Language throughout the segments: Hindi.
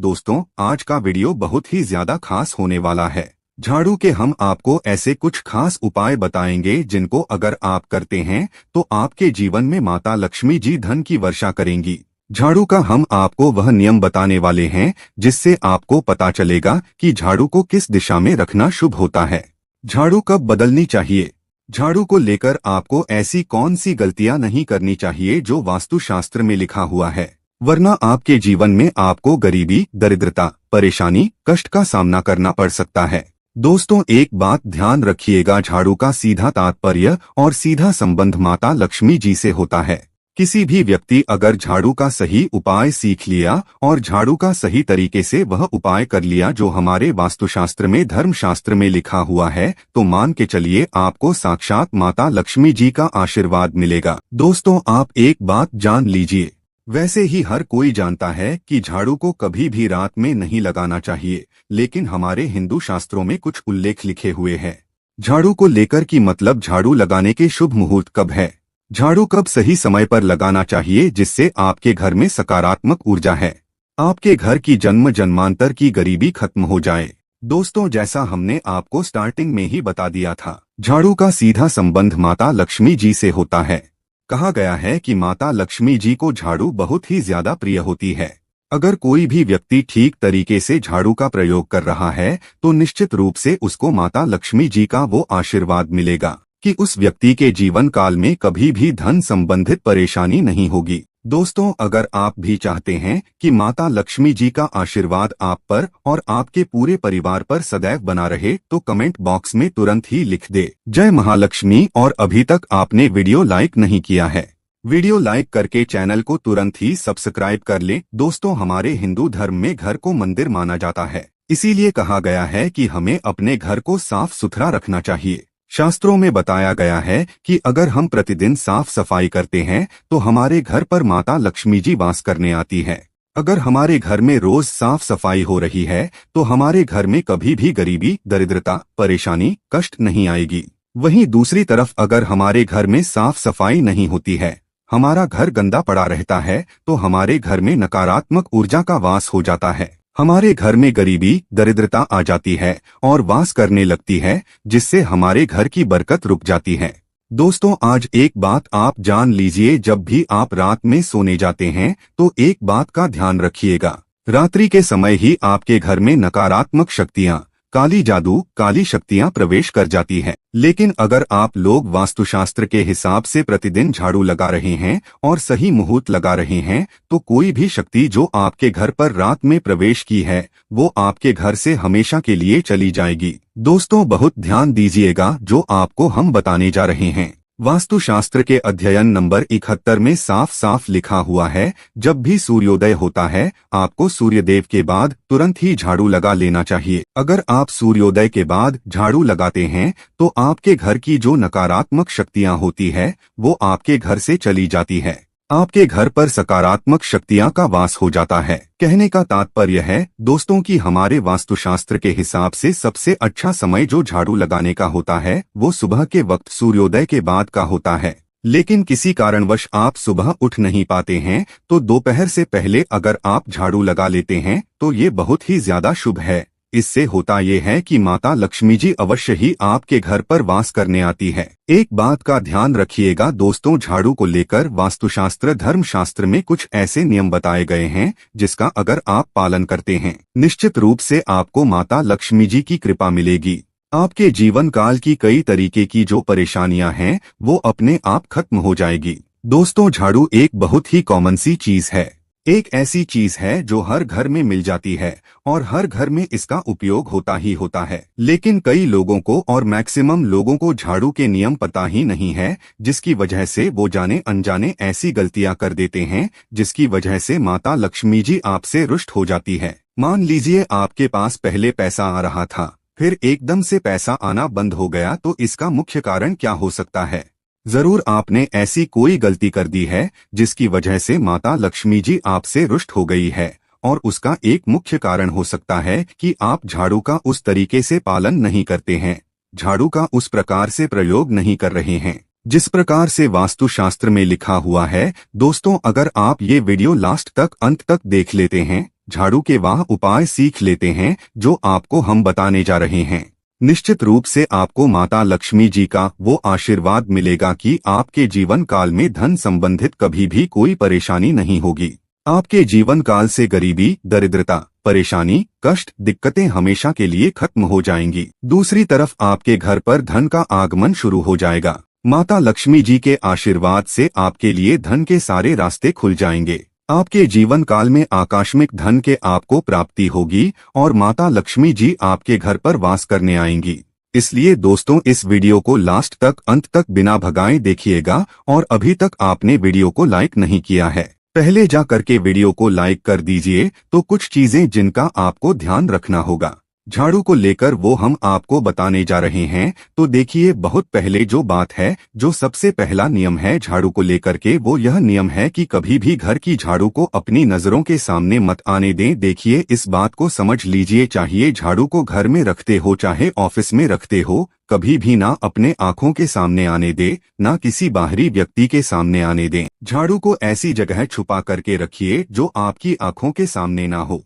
दोस्तों, आज का वीडियो बहुत ही ज्यादा खास होने वाला है। झाड़ू के हम आपको ऐसे कुछ खास उपाय बताएंगे जिनको अगर आप करते हैं तो आपके जीवन में माता लक्ष्मी जी धन की वर्षा करेंगी। झाड़ू का हम आपको वह नियम बताने वाले हैं जिससे आपको पता चलेगा कि झाड़ू को किस दिशा में रखना शुभ होता है। झाड़ू कब बदलनी चाहिए। झाड़ू को लेकर आपको ऐसी कौन सी गलतियां नहीं करनी चाहिए जो वास्तुशास्त्र में लिखा हुआ है, वरना आपके जीवन में आपको गरीबी, दरिद्रता, परेशानी, कष्ट का सामना करना पड़ सकता है। दोस्तों, एक बात ध्यान रखिएगा, झाड़ू का सीधा तात्पर्य और सीधा संबंध माता लक्ष्मी जी से होता है। किसी भी व्यक्ति अगर झाड़ू का सही उपाय सीख लिया और झाड़ू का सही तरीके से वह उपाय कर लिया जो हमारे वास्तुशास्त्र में, धर्मशास्त्र में लिखा हुआ है, तो मान के चलिए आपको साक्षात माता लक्ष्मी जी का आशीर्वाद मिलेगा। दोस्तों, आप एक बात जान लीजिए, वैसे ही हर कोई जानता है कि झाड़ू को कभी भी रात में नहीं लगाना चाहिए, लेकिन हमारे हिंदू शास्त्रों में कुछ उल्लेख लिखे हुए हैं झाड़ू को लेकर कि मतलब झाड़ू लगाने के शुभ मुहूर्त कब है, झाड़ू कब सही समय पर लगाना चाहिए जिससे आपके घर में सकारात्मक ऊर्जा है, आपके घर की जन्म जन्मांतर की गरीबी खत्म हो जाए। दोस्तों, जैसा हमने आपको स्टार्टिंग में ही बता दिया था, झाड़ू का सीधा संबंध माता लक्ष्मी जी से होता है। कहा गया है कि माता लक्ष्मी जी को झाड़ू बहुत ही ज्यादा प्रिय होती है। अगर कोई भी व्यक्ति ठीक तरीके से झाड़ू का प्रयोग कर रहा है तो निश्चित रूप से उसको माता लक्ष्मी जी का वो आशीर्वाद मिलेगा कि उस व्यक्ति के जीवन काल में कभी भी धन संबंधित परेशानी नहीं होगी। दोस्तों, अगर आप भी चाहते हैं कि माता लक्ष्मी जी का आशीर्वाद आप पर और आपके पूरे परिवार पर सदैव बना रहे तो कमेंट बॉक्स में तुरंत ही लिख दे जय महालक्ष्मी। और अभी तक आपने वीडियो लाइक नहीं किया है, वीडियो लाइक करके चैनल को तुरंत ही सब्सक्राइब कर ले। दोस्तों, हमारे हिंदू धर्म में घर को मंदिर माना जाता है, इसीलिए कहा गया है कि हमें अपने घर को साफ सुथरा रखना चाहिए। शास्त्रों में बताया गया है कि अगर हम प्रतिदिन साफ सफाई करते हैं तो हमारे घर पर माता लक्ष्मी जी वास करने आती है। अगर हमारे घर में रोज साफ सफाई हो रही है तो हमारे घर में कभी भी गरीबी, दरिद्रता, परेशानी, कष्ट नहीं आएगी। वहीं दूसरी तरफ अगर हमारे घर में साफ सफाई नहीं होती है, हमारा घर गंदा पड़ा रहता है, तो हमारे घर में नकारात्मक ऊर्जा का वास हो जाता है। हमारे घर में गरीबी, दरिद्रता आ जाती है और वास करने लगती है, जिससे हमारे घर की बरकत रुक जाती है। दोस्तों, आज एक बात आप जान लीजिए, जब भी आप रात में सोने जाते हैं तो एक बात का ध्यान रखिएगा, रात्रि के समय ही आपके घर में नकारात्मक शक्तियां, काली जादू, काली शक्तियां प्रवेश कर जाती है। लेकिन अगर आप लोग वास्तुशास्त्र के हिसाब से प्रतिदिन झाड़ू लगा रहे हैं और सही मुहूर्त लगा रहे हैं तो कोई भी शक्ति जो आपके घर पर रात में प्रवेश की है वो आपके घर से हमेशा के लिए चली जाएगी। दोस्तों, बहुत ध्यान दीजिएगा जो आपको हम बताने जा रहे हैं। वास्तुशास्त्र के अध्ययन नंबर 71 में साफ साफ लिखा हुआ है, जब भी सूर्योदय होता है आपको सूर्यदेव के बाद तुरंत ही झाड़ू लगा लेना चाहिए। अगर आप सूर्योदय के बाद झाड़ू लगाते हैं तो आपके घर की जो नकारात्मक शक्तियां होती है वो आपके घर से चली जाती है, आपके घर पर सकारात्मक शक्तियां का वास हो जाता है। कहने का तात्पर्य है दोस्तों कि हमारे वास्तुशास्त्र के हिसाब से सबसे अच्छा समय जो झाड़ू लगाने का होता है वो सुबह के वक्त सूर्योदय के बाद का होता है। लेकिन किसी कारणवश आप सुबह उठ नहीं पाते हैं तो दोपहर से पहले अगर आप झाड़ू लगा लेते हैं तो ये बहुत ही ज्यादा शुभ है। इससे होता ये है कि माता लक्ष्मी जी अवश्य ही आपके घर पर वास करने आती है। एक बात का ध्यान रखिएगा दोस्तों, झाड़ू को लेकर वास्तुशास्त्र, धर्मशास्त्र में कुछ ऐसे नियम बताए गए हैं जिसका अगर आप पालन करते हैं निश्चित रूप से आपको माता लक्ष्मी जी की कृपा मिलेगी। आपके जीवन काल की कई तरीके की जो परेशानियां हैं वो अपने आप खत्म हो जाएगी। दोस्तों, झाड़ू एक बहुत ही कॉमन सी चीज है, एक ऐसी चीज है जो हर घर में मिल जाती है और हर घर में इसका उपयोग होता ही होता है। लेकिन कई लोगों को और मैक्सिमम लोगों को झाड़ू के नियम पता ही नहीं है, जिसकी वजह से वो जाने अनजाने ऐसी गलतियां कर देते हैं जिसकी वजह से माता लक्ष्मी जी आपसे रुष्ट हो जाती है। मान लीजिए आपके पास पहले पैसा आ रहा था, फिर एकदम से पैसा आना बंद हो गया, तो इसका मुख्य कारण क्या हो सकता है। जरूर आपने ऐसी कोई गलती कर दी है जिसकी वजह से माता लक्ष्मी जी आपसे रुष्ट हो गई है, और उसका एक मुख्य कारण हो सकता है कि आप झाड़ू का उस तरीके से पालन नहीं करते हैं, झाड़ू का उस प्रकार से प्रयोग नहीं कर रहे हैं जिस प्रकार से वास्तुशास्त्र में लिखा हुआ है। दोस्तों, अगर आप ये वीडियो लास्ट तक, अंत तक देख लेते हैं झाड़ू के वह उपाय सीख लेते हैं जो आपको हम बताने जा रहे हैं। निश्चित रूप से आपको माता लक्ष्मी जी का वो आशीर्वाद मिलेगा कि आपके जीवन काल में धन संबंधित कभी भी कोई परेशानी नहीं होगी। आपके जीवन काल से गरीबी, दरिद्रता, परेशानी, कष्ट, दिक्कतें हमेशा के लिए खत्म हो जाएंगी। दूसरी तरफ आपके घर पर धन का आगमन शुरू हो जाएगा। माता लक्ष्मी जी के आशीर्वाद से आपके लिए धन के सारे रास्ते खुल जाएंगे। आपके जीवन काल में आकस्मिक धन के आपको प्राप्ति होगी और माता लक्ष्मी जी आपके घर पर वास करने आएंगी। इसलिए दोस्तों, इस वीडियो को लास्ट तक, अंत तक बिना भगाए देखिएगा। और अभी तक आपने वीडियो को लाइक नहीं किया है, पहले जा करके वीडियो को लाइक कर दीजिए। तो कुछ चीजें जिनका आपको ध्यान रखना होगा झाड़ू को लेकर वो हम आपको बताने जा रहे हैं। तो देखिए, बहुत पहले जो बात है, जो सबसे पहला नियम है झाड़ू को लेकर के, वो यह नियम है कि कभी भी घर की झाड़ू को अपनी नजरों के सामने मत आने दें। देखिए, इस बात को समझ लीजिए, चाहिए झाड़ू को घर में रखते हो चाहे ऑफिस में रखते हो, कभी भी ना अपने आंखों के सामने आने दे, ना किसी बाहरी व्यक्ति के सामने आने दें। झाड़ू को ऐसी जगह छुपा करके रखिए जो आपकी आंखों के सामने ना हो।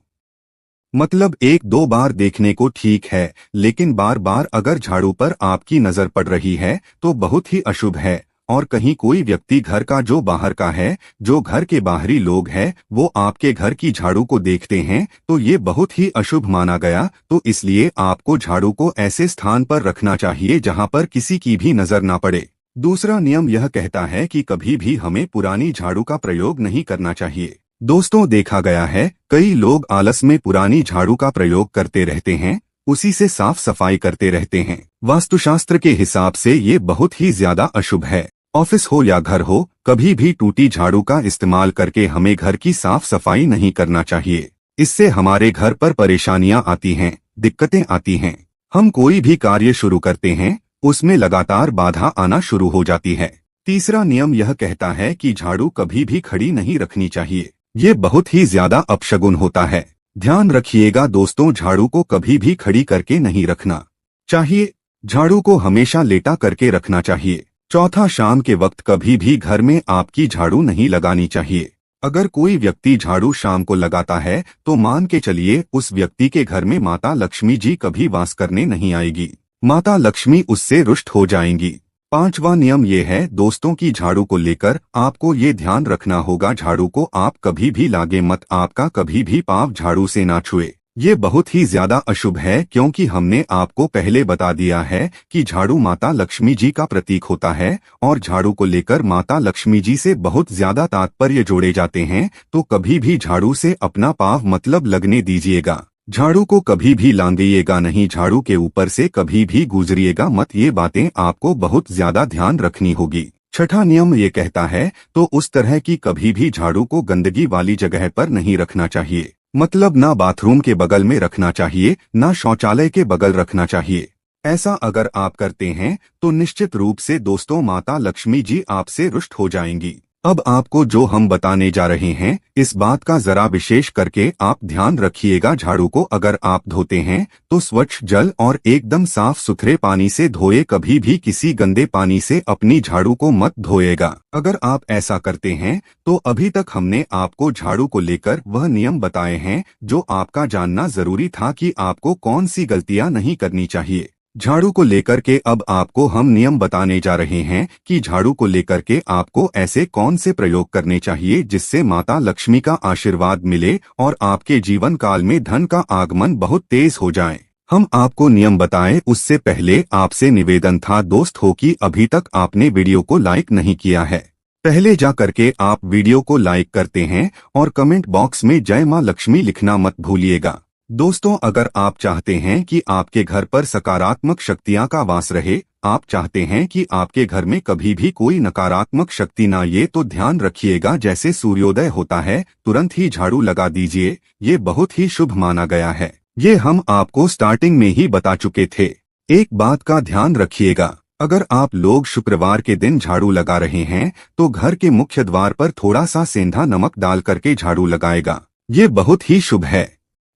मतलब एक दो बार देखने को ठीक है, लेकिन बार बार अगर झाड़ू पर आपकी नजर पड़ रही है तो बहुत ही अशुभ है। और कहीं कोई व्यक्ति घर का जो बाहर का है, जो घर के बाहरी लोग हैं, वो आपके घर की झाड़ू को देखते हैं तो ये बहुत ही अशुभ माना गया। तो इसलिए आपको झाड़ू को ऐसे स्थान पर रखना चाहिए जहां पर किसी की भी नजर ना पड़े। दूसरा नियम यह कहता है कि कभी भी हमें पुरानी झाड़ू का प्रयोग नहीं करना चाहिए। दोस्तों, देखा गया है कई लोग आलस में पुरानी झाड़ू का प्रयोग करते रहते हैं, उसी से साफ सफाई करते रहते हैं। वास्तुशास्त्र के हिसाब से ये बहुत ही ज्यादा अशुभ है। ऑफिस हो या घर हो, कभी भी टूटी झाड़ू का इस्तेमाल करके हमें घर की साफ सफाई नहीं करना चाहिए। इससे हमारे घर पर परेशानियां आती हैं, दिक्कतें आती हैं। हम कोई भी कार्य शुरू करते हैं, उसमें लगातार बाधा आना शुरू हो जाती है। तीसरा नियम यह कहता है कि झाड़ू कभी भी खड़ी नहीं रखनी चाहिए। ये बहुत ही ज्यादा अपशगुन होता है। ध्यान रखिएगा दोस्तों, झाड़ू को कभी भी खड़ी करके नहीं रखना चाहिए। झाड़ू को हमेशा लेटा करके रखना चाहिए। चौथा, शाम के वक्त कभी भी घर में आपकी झाड़ू नहीं लगानी चाहिए। अगर कोई व्यक्ति झाड़ू शाम को लगाता है तो मान के चलिए उस व्यक्ति के घर में माता लक्ष्मी जी कभी वास करने नहीं आएगी। माता लक्ष्मी उससे रुष्ट हो जाएंगी। पांचवा नियम ये है दोस्तों की झाड़ू को लेकर आपको ये ध्यान रखना होगा, झाड़ू को आप कभी भी लागे मत, आपका कभी भी पांव झाड़ू से ना छुए। ये बहुत ही ज्यादा अशुभ है, क्योंकि हमने आपको पहले बता दिया है कि झाड़ू माता लक्ष्मी जी का प्रतीक होता है और झाड़ू को लेकर माता लक्ष्मी जी से बहुत ज्यादा तात्पर्य जोड़े जाते हैं। तो कभी भी झाड़ू से अपना पांव मतलब लगने दीजिएगा। झाड़ू को कभी भी लांघिएगा नहीं, झाड़ू के ऊपर से कभी भी गुजरिएगा मत। ये बातें आपको बहुत ज्यादा ध्यान रखनी होगी। छठा नियम ये कहता है तो उस तरह की कभी भी झाड़ू को गंदगी वाली जगह पर नहीं रखना चाहिए। मतलब ना बाथरूम के बगल में रखना चाहिए, ना शौचालय के बगल रखना चाहिए। ऐसा अगर आप करते हैं तो निश्चित रूप से दोस्तों माता लक्ष्मी जी आपसे रुष्ट हो जाएंगी। अब आपको जो हम बताने जा रहे हैं, इस बात का जरा विशेष करके आप ध्यान रखिएगा। झाड़ू को अगर आप धोते हैं तो स्वच्छ जल और एकदम साफ सुथरे पानी से धोए, कभी भी किसी गंदे पानी से अपनी झाड़ू को मत धोएगा। अगर आप ऐसा करते हैं तो अभी तक हमने आपको झाड़ू को लेकर वह नियम बताए हैं जो आपका जानना जरूरी था कि आपको कौन सी गलतियां नहीं करनी चाहिए। झाड़ू को लेकर के अब आपको हम नियम बताने जा रहे हैं कि झाड़ू को लेकर के आपको ऐसे कौन से प्रयोग करने चाहिए जिससे माता लक्ष्मी का आशीर्वाद मिले और आपके जीवन काल में धन का आगमन बहुत तेज हो जाए। हम आपको नियम बताएं उससे पहले आपसे निवेदन था दोस्त हो कि अभी तक आपने वीडियो को लाइक नहीं किया है, पहले जा करके आप वीडियो को लाइक करते हैं और कमेंट बॉक्स में जय मां लक्ष्मी लिखना मत भूलिएगा। दोस्तों, अगर आप चाहते हैं कि आपके घर पर सकारात्मक शक्तियां का वास रहे, आप चाहते हैं कि आपके घर में कभी भी कोई नकारात्मक शक्ति ना आए, तो ध्यान रखिएगा जैसे सूर्योदय होता है तुरंत ही झाड़ू लगा दीजिए। ये बहुत ही शुभ माना गया है। ये हम आपको स्टार्टिंग में ही बता चुके थे। एक बात का ध्यान रखिएगा, अगर आप लोग शुक्रवार के दिन झाड़ू लगा रहे हैं तो घर के मुख्य द्वार पर थोड़ा सा सेंधा नमक डाल करके झाड़ू लगाएगा। ये बहुत ही शुभ है।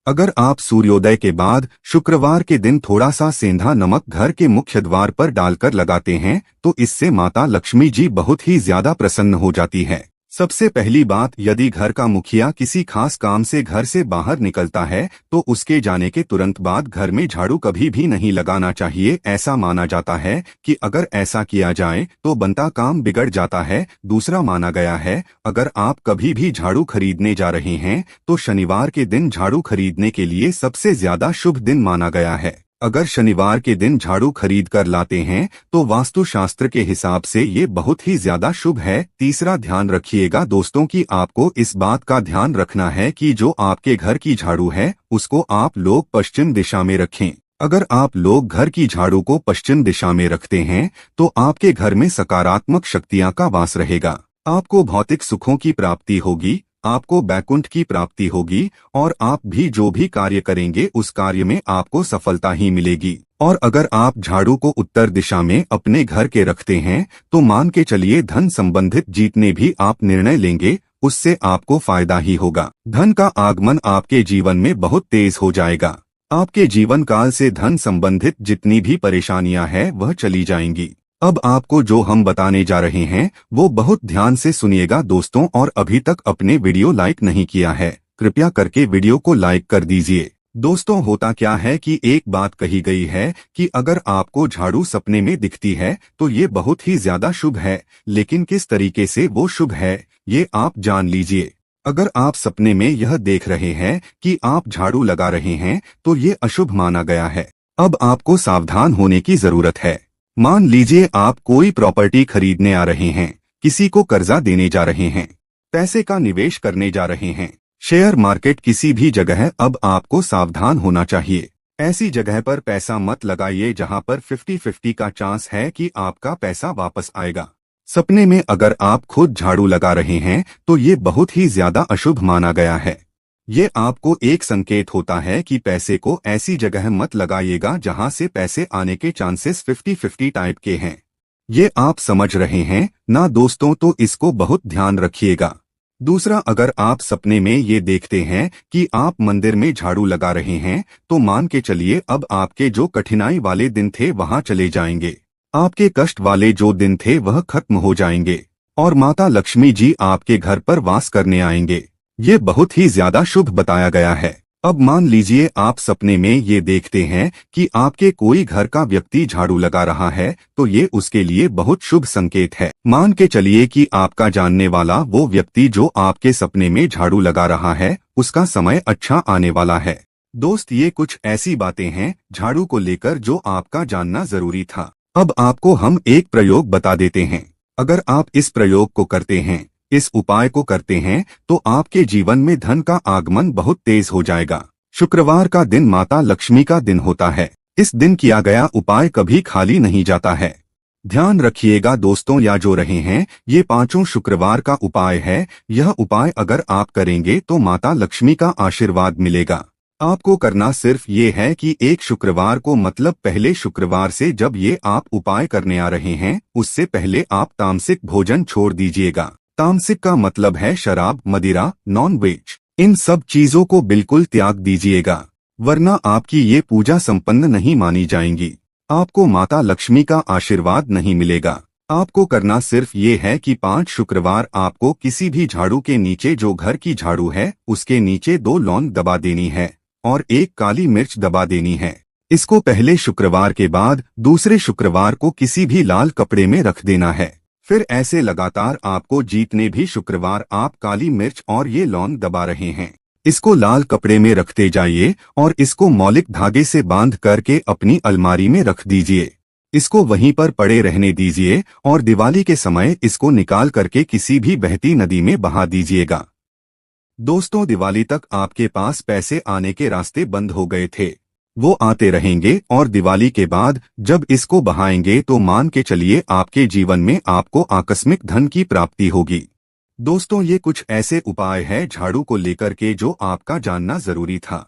अगर आप सूर्योदय के बाद शुक्रवार के दिन थोड़ा सा सेंधा नमक घर के मुख्य द्वार पर डालकर लगाते हैं तो इससे माता लक्ष्मी जी बहुत ही ज्यादा प्रसन्न हो जाती है। सबसे पहली बात, यदि घर का मुखिया किसी खास काम से घर से बाहर निकलता है तो उसके जाने के तुरंत बाद घर में झाड़ू कभी भी नहीं लगाना चाहिए। ऐसा माना जाता है कि अगर ऐसा किया जाए तो बनता काम बिगड़ जाता है। दूसरा माना गया है, अगर आप कभी भी झाड़ू खरीदने जा रहे हैं तो शनिवार के दिन झाड़ू खरीदने के लिए सबसे ज्यादा शुभ दिन माना गया है। अगर शनिवार के दिन झाड़ू खरीद कर लाते हैं तो वास्तुशास्त्र के हिसाब से ये बहुत ही ज्यादा शुभ है। तीसरा, ध्यान रखिएगा दोस्तों कि आपको इस बात का ध्यान रखना है कि जो आपके घर की झाड़ू है उसको आप लोग पश्चिम दिशा में रखें। अगर आप लोग घर की झाड़ू को पश्चिम दिशा में रखते हैं तो आपके घर में सकारात्मक शक्तियां का वास रहेगा। आपको भौतिक सुखों की प्राप्ति होगी, आपको बैकुंठ की प्राप्ति होगी और आप भी जो भी कार्य करेंगे उस कार्य में आपको सफलता ही मिलेगी। और अगर आप झाड़ू को उत्तर दिशा में अपने घर के रखते हैं तो मान के चलिए धन संबंधित जितने भी आप निर्णय लेंगे उससे आपको फायदा ही होगा। धन का आगमन आपके जीवन में बहुत तेज हो जाएगा। आपके जीवन काल से धन संबंधित जितनी भी परेशानियां हैं वह चली जाएंगी। अब आपको जो हम बताने जा रहे हैं वो बहुत ध्यान से सुनिएगा दोस्तों, और अभी तक अपने वीडियो लाइक नहीं किया है कृपया करके वीडियो को लाइक कर दीजिए। दोस्तों, होता क्या है कि एक बात कही गई है कि अगर आपको झाड़ू सपने में दिखती है तो ये बहुत ही ज्यादा शुभ है, लेकिन किस तरीके से वो शुभ है ये आप जान लीजिए। अगर आप सपने में यह देख रहे हैं कि आप झाड़ू लगा रहे हैं तो ये अशुभ माना गया है। अब आपको सावधान होने की जरूरत है। मान लीजिए आप कोई प्रॉपर्टी खरीदने आ रहे हैं, किसी को कर्जा देने जा रहे हैं, पैसे का निवेश करने जा रहे हैं, शेयर मार्केट किसी भी जगह, अब आपको सावधान होना चाहिए। ऐसी जगह पर पैसा मत लगाइए जहां पर 50-50 का चांस है कि आपका पैसा वापस आएगा। सपने में अगर आप खुद झाड़ू लगा रहे हैं तो ये बहुत ही ज्यादा अशुभ माना गया है। ये आपको एक संकेत होता है कि पैसे को ऐसी जगह मत लगाइएगा जहां से पैसे आने के चांसेस 50-50 टाइप के हैं। ये आप समझ रहे हैं ना दोस्तों, तो इसको बहुत ध्यान रखिएगा। दूसरा, अगर आप सपने में ये देखते हैं कि आप मंदिर में झाड़ू लगा रहे हैं तो मान के चलिए अब आपके जो कठिनाई वाले दिन थे वहां चले जाएंगे। आपके कष्ट वाले जो दिन थे वह खत्म हो जाएंगे और माता लक्ष्मी जी आपके घर पर वास करने आएंगे। ये बहुत ही ज्यादा शुभ बताया गया है। अब मान लीजिए आप सपने में ये देखते हैं कि आपके कोई घर का व्यक्ति झाड़ू लगा रहा है तो ये उसके लिए बहुत शुभ संकेत है। मान के चलिए कि आपका जानने वाला वो व्यक्ति जो आपके सपने में झाड़ू लगा रहा है उसका समय अच्छा आने वाला है। दोस्त, ये कुछ ऐसी बातें हैं झाड़ू को लेकर जो आपका जानना जरूरी था। अब आपको हम एक प्रयोग बता देते हैं। अगर आप इस प्रयोग को करते हैं, इस उपाय को करते हैं तो आपके जीवन में धन का आगमन बहुत तेज हो जाएगा। शुक्रवार का दिन माता लक्ष्मी का दिन होता है। इस दिन किया गया उपाय कभी खाली नहीं जाता है। ध्यान रखिएगा दोस्तों, या जो रहे हैं ये 5 शुक्रवार का उपाय है। यह उपाय अगर आप करेंगे तो माता लक्ष्मी का आशीर्वाद मिलेगा। आपको करना सिर्फ ये है कि एक शुक्रवार को, मतलब पहले शुक्रवार से जब ये आप उपाय करने आ रहे हैं उससे पहले आप तामसिक भोजन छोड़ दीजिएगा। तामसिक का मतलब है शराब, मदिरा, नॉन वेज, इन सब चीजों को बिल्कुल त्याग दीजिएगा, वरना आपकी ये पूजा संपन्न नहीं मानी जाएंगी। आपको माता लक्ष्मी का आशीर्वाद नहीं मिलेगा। आपको करना सिर्फ ये है कि 5 शुक्रवार आपको किसी भी झाड़ू के नीचे, जो घर की झाड़ू है उसके नीचे 2 लौंग दबा देनी है और 1 काली मिर्च दबा देनी है। इसको पहले शुक्रवार के बाद दूसरे शुक्रवार को किसी भी लाल कपड़े में रख देना है। फिर ऐसे लगातार आपको जितने भी शुक्रवार आप काली मिर्च और ये लौंग दबा रहे हैं इसको लाल कपड़े में रखते जाइए और इसको मौलिक धागे से बांध करके अपनी अलमारी में रख दीजिए। इसको वहीं पर पड़े रहने दीजिए और दिवाली के समय इसको निकाल करके किसी भी बहती नदी में बहा दीजिएगा। दोस्तों, दिवाली तक आपके पास पैसे आने के रास्ते बंद हो गए थे, वो आते रहेंगे और दिवाली के बाद जब इसको बहाएंगे तो मान के चलिए आपके जीवन में आपको आकस्मिक धन की प्राप्ति होगी। दोस्तों, ये कुछ ऐसे उपाय हैं झाड़ू को लेकर के जो आपका जानना जरूरी था।